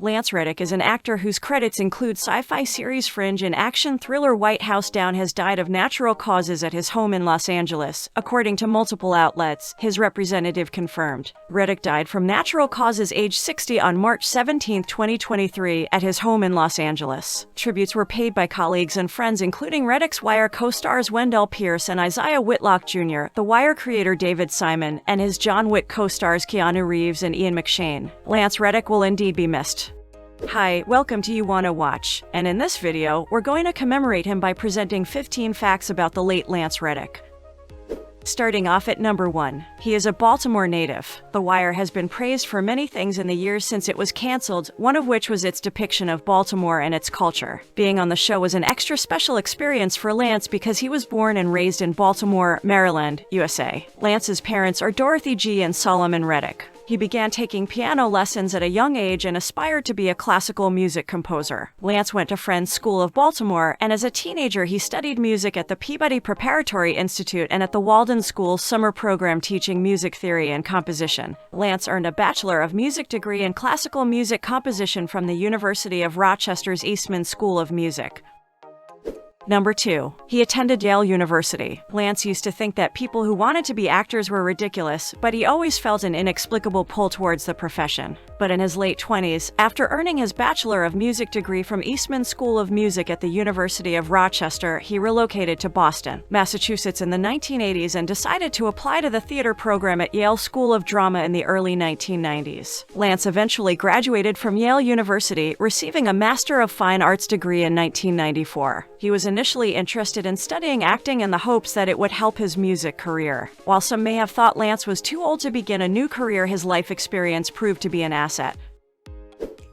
Lance Reddick is an actor whose credits include sci-fi series Fringe and action thriller 𝙁𝙗𝙘𝙩𝙩 has died of natural causes at his home in Los Angeles, according to multiple outlets, his representative confirmed. Reddick died from natural causes age 60 on March 17, 2023, at his home in Los Angeles. Tributes were paid by colleagues and friends including Reddick's Wire co-stars Wendell Pierce and Isiah Whitlock Jr., The Wire creator David Simon, and his John Wick co-stars Keanu Reeves and Ian McShane. Lance Reddick will indeed be missed. Hi, welcome to YouWannaWatch, and in this video, we're going to commemorate him by presenting 15 facts about the late Lance Reddick. Starting off at number 1. He is a Baltimore native. The Wire has been praised for many things in the years since it was canceled, one of which was its depiction of Baltimore and its culture. Being on the show was an extra special experience for Lance because he was born and raised in Baltimore, Maryland, USA. Lance's parents are Dorothy G. and Solomon Reddick. He began taking piano lessons at a young age and aspired to be a classical music composer. Lance went to Friends School of Baltimore, and as a teenager he studied music at the Peabody Preparatory Institute and at the Walden School's summer program teaching music theory and composition. Lance earned a Bachelor of Music degree in classical music composition from the University of Rochester's Eastman School of Music. Number 2. He attended Yale University. Lance used to think that people who wanted to be actors were ridiculous, but he always felt an inexplicable pull towards the profession. But in his late 20s, after earning his Bachelor of Music degree from Eastman School of Music at the University of Rochester, he relocated to Boston, Massachusetts in the 1980s and decided to apply to the theater program at Yale School of Drama in the early 1990s. Lance eventually graduated from Yale University, receiving a Master of Fine Arts degree in 1994. He was initially interested in studying acting in the hopes that it would help his music career. While some may have thought Lance was too old to begin a new career, his life experience proved to be an asset.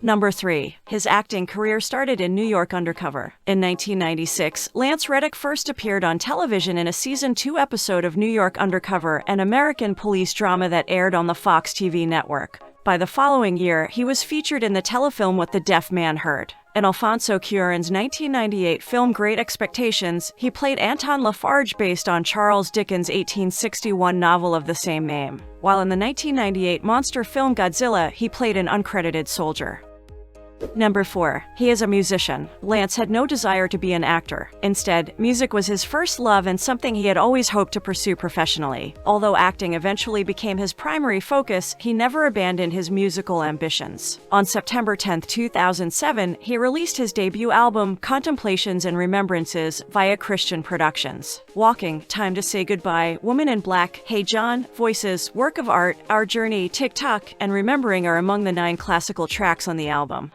Number 3. His acting career started in New York Undercover. In 1996, Lance Reddick first appeared on television in a Season 2 episode of New York Undercover, an American police drama that aired on the Fox TV network. By the following year, he was featured in the telefilm What the Deaf Man Heard. In Alfonso Cuarón's 1998 film Great Expectations, he played Anton Lafarge based on Charles Dickens' 1861 novel of the same name. While in the 1998 monster film Godzilla, he played an uncredited soldier. Number 4. He is a musician. Lance had no desire to be an actor. Instead, music was his first love and something he had always hoped to pursue professionally. Although acting eventually became his primary focus, he never abandoned his musical ambitions. On September 10, 2007, he released his debut album, Contemplations and Remembrances, via Christian Productions. Walking, Time to Say Goodbye, Woman in Black, Hey John, Voices, Work of Art, Our Journey, Tick Tock, and Remembering are among the 9 classical tracks on the album.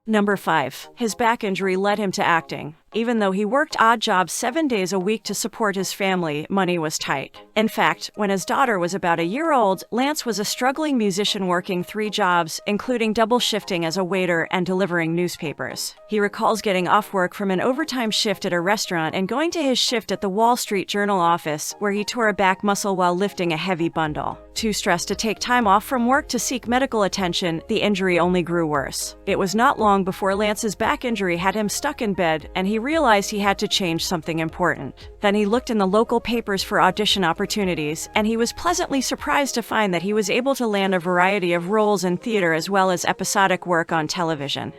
Number 5. His back injury led him to acting. Even though he worked odd jobs 7 days a week to support his family, money was tight. In fact, when his daughter was about a year old, Lance was a struggling musician working 3 jobs, including double shifting as a waiter and delivering newspapers. He recalls getting off work from an overtime shift at a restaurant and going to his shift at the Wall Street Journal office, where he tore a back muscle while lifting a heavy bundle. Too stressed to take time off from work to seek medical attention, the injury only grew worse. It was not long before Lance's back injury had him stuck in bed, and he realized he had to change something important. Then he looked in the local papers for audition opportunities, and he was pleasantly surprised to find that he was able to land a variety of roles in theater as well as episodic work on television.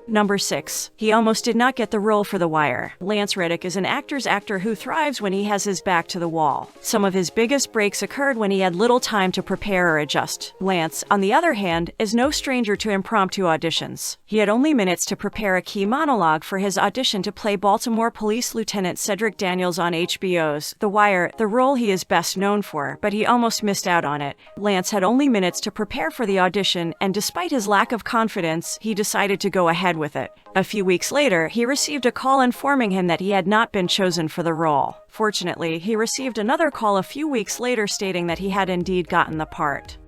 Number 6. He almost did not get the role for The Wire. Lance Reddick is an actor's actor who thrives when he has his back to the wall. Some of his biggest breaks occurred when he had little time to prepare or adjust. Lance, on the other hand, is no stranger to impromptu auditions. He had only minutes to prepare a key monologue for his audition to play Baltimore Police Lieutenant Cedric Daniels on HBO's The Wire, the role he is best known for, but he almost missed out on it. Lance had only minutes to prepare for the audition, and despite his lack of confidence, he decided to go ahead with it. A few weeks later, he received a call informing him that he had not been chosen for the role. Fortunately, he received another call a few weeks later stating that he had indeed gotten the part.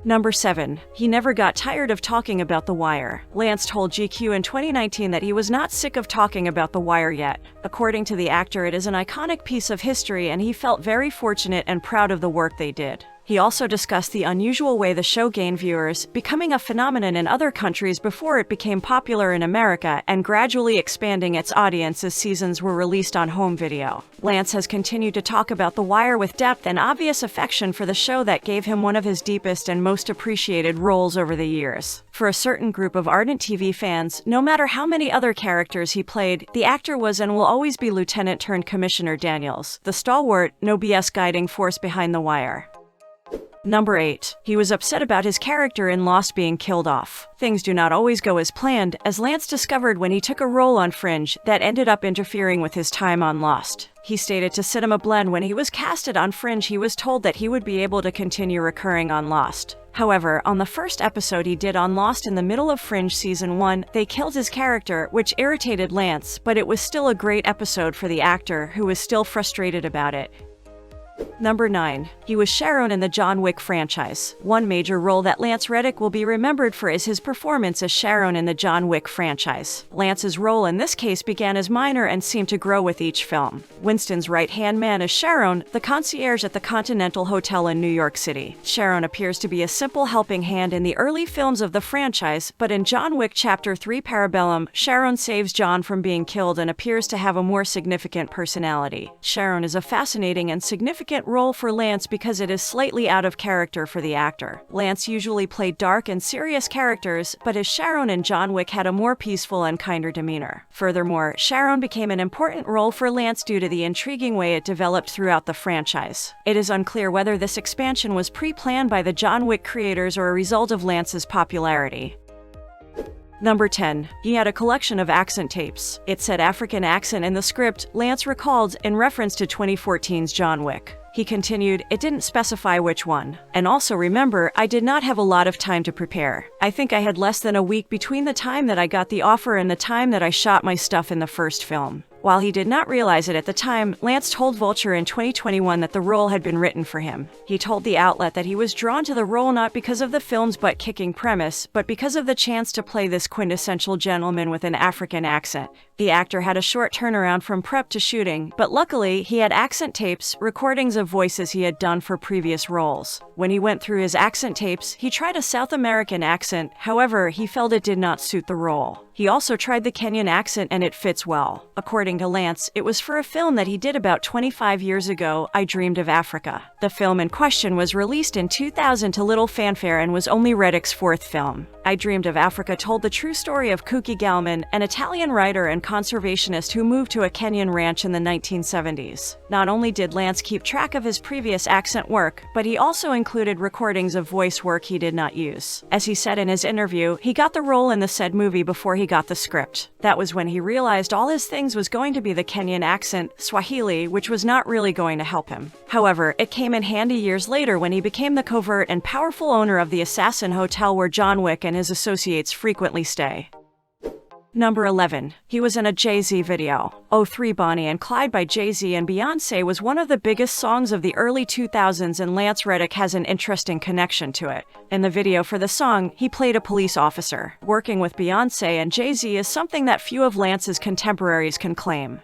Number 7. He never got tired of talking about The Wire. Lance told GQ in 2019 that he was not sick of talking about The Wire yet. According to the actor, it is an iconic piece of history and he felt very fortunate and proud of the work they did. He also discussed the unusual way the show gained viewers, becoming a phenomenon in other countries before it became popular in America and gradually expanding its audience as seasons were released on home video. Lance has continued to talk about The Wire with depth and obvious affection for the show that gave him one of his deepest and most appreciated roles over the years. For a certain group of ardent TV fans, no matter how many other characters he played, the actor was and will always be Lieutenant-turned-Commissioner Daniels, the stalwart, no BS guiding force behind The Wire. Number 8. He was upset about his character in Lost being killed off. Things do not always go as planned, as Lance discovered when he took a role on Fringe that ended up interfering with his time on Lost. He stated to Cinema Blend when he was casted on Fringe he was told that he would be able to continue recurring on Lost. However, on the first episode he did on Lost in the middle of Fringe Season 1, they killed his character, which irritated Lance, but it was still a great episode for the actor, who was still frustrated about it. Number 9. He was Sharon in the John Wick franchise. One major role that Lance Reddick will be remembered for is his performance as Sharon in the John Wick franchise. Lance's role in this case began as minor and seemed to grow with each film. Winston's right-hand man is Sharon, the concierge at the Continental Hotel in New York City. Sharon appears to be a simple helping hand in the early films of the franchise, but in John Wick Chapter 3 Parabellum, Sharon saves John from being killed and appears to have a more significant personality. Sharon is a fascinating and significant role for Lance because it is slightly out of character for the actor. Lance usually played dark and serious characters, but as Sharon in John Wick had a more peaceful and kinder demeanor. Furthermore, Sharon became an important role for Lance due to the intriguing way it developed throughout the franchise. It is unclear whether this expansion was pre-planned by the John Wick creators or a result of Lance's popularity. Number 10. He had a collection of accent tapes. It said African accent in the script, Lance recalled, in reference to 2014's John Wick. He continued, "It didn't specify which one. And also remember, I did not have a lot of time to prepare. I think I had less than a week between the time that I got the offer and the time that I shot my stuff in the first film." While he did not realize it at the time, Lance told Vulture in 2021 that the role had been written for him. He told the outlet that he was drawn to the role not because of the film's butt-kicking premise, but because of the chance to play this quintessential gentleman with an African accent. The actor had a short turnaround from prep to shooting, but luckily, he had accent tapes, recordings of voices he had done for previous roles. When he went through his accent tapes, he tried a South American accent, however, he felt it did not suit the role. He also tried the Kenyan accent and it fits well. According to Lance, it was for a film that he did about 25 years ago, I Dreamed of Africa. The film in question was released in 2000 to little fanfare and was only Reddick's fourth film. I Dreamed of Africa told the true story of Kuki Galman, an Italian writer and conservationist who moved to a Kenyan ranch in the 1970s. Not only did Lance keep track of his previous accent work, but he also included recordings of voice work he did not use. As he said in his interview, he got the role in the said movie before he got the script. That was when he realized all his things was going to be the Kenyan accent, Swahili, which was not really going to help him. However, it came in handy years later when he became the covert and powerful owner of the Assassin Hotel where John Wick and his associates frequently stay. Number 11. He was in a JayZ video. 𝙁𝙗 Bonnie and Clyde by JayZ and Beyoncé was one of the biggest songs of the early 2000s and Lance Reddick has an interesting connection to it. In the video for the song, he played a police officer. Working with Beyoncé and JayZ is something that few of Lance's contemporaries can claim.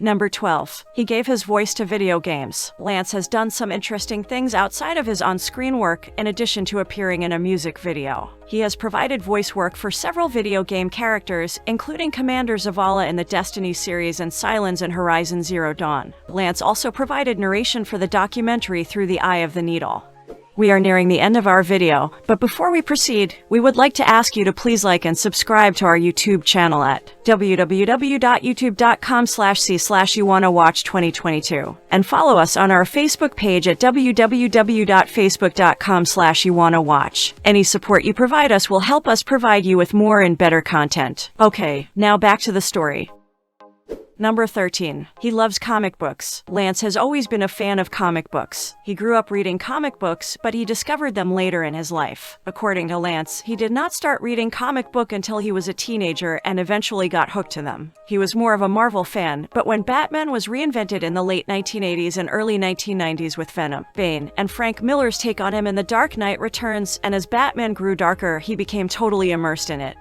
Number 12. He gave his voice to video games. Lance has done some interesting things outside of his on-screen work, in addition to appearing in a music video. He has provided voice work for several video game characters, including Commander Zavala in the Destiny series and Sylens in Horizon Zero Dawn. Lance also provided narration for the documentary Through the Eye of the Needle. We are nearing the end of our video, but before we proceed, we would like to ask you to please like and subscribe to our YouTube channel at www.youtube.com/c/YouWannaWatch 2022 and follow us on our Facebook page at www.facebook.com/YouWannaWatch. Any support you provide us will help us provide you with more and better content. Okay, now back to the story. Number 13. He loves comic books. Lance has always been a fan of comic books. He grew up reading comic books, but he discovered them later in his life. According to Lance, he did not start reading comic book until he was a teenager and eventually got hooked to them. He was more of a Marvel fan, but when Batman was reinvented in the late 1980s and early 1990s with Venom, Bane, and Frank Miller's take on him in The Dark Knight Returns, and as Batman grew darker, he became totally immersed in it.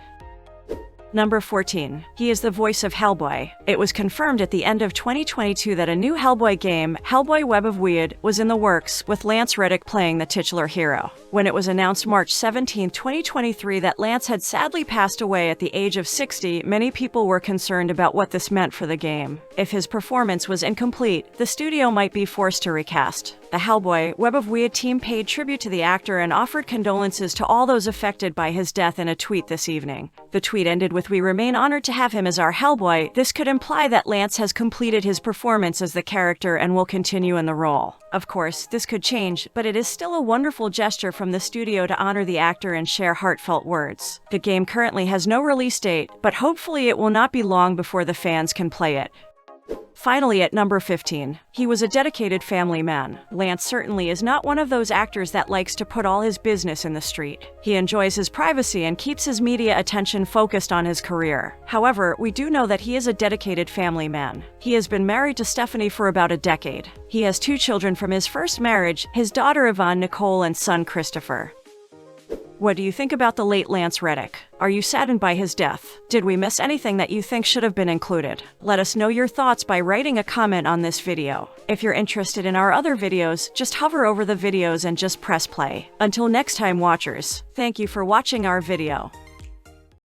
Number 14. He is the voice of Hellboy. It was confirmed at the end of 2022 that a new Hellboy game, Hellboy Web of Weird, was in the works, with Lance Reddick playing the titular hero. When it was announced March 17, 2023 that Lance had sadly passed away at the age of 60, many people were concerned about what this meant for the game. If his performance was incomplete, the studio might be forced to recast. The Hellboy Web of Weird team paid tribute to the actor and offered condolences to all those affected by his death in a tweet this evening. The tweet ended with, "We remain honored to have him as our Hellboy." This could imply that Lance has completed his performance as the character and will continue in the role. Of course, this could change, but it is still a wonderful gesture from the studio to honor the actor and share heartfelt words. The game currently has no release date, but hopefully it will not be long before the fans can play it. Finally, at number 15, he was a dedicated family man. Lance certainly is not one of those actors that likes to put all his business in the street. He enjoys his privacy and keeps his media attention focused on his career. However, we do know that he is a dedicated family man. He has been married to Stephanie for about a decade. He has 2 children from his first marriage, his daughter Yvonne Nicole and son Christopher. What do you think about the late Lance Reddick? Are you saddened by his death? Did we miss anything that you think should have been included? Let us know your thoughts by writing a comment on this video. If you're interested in our other videos, just hover over the videos and just press play. Until next time, watchers, thank you for watching our video.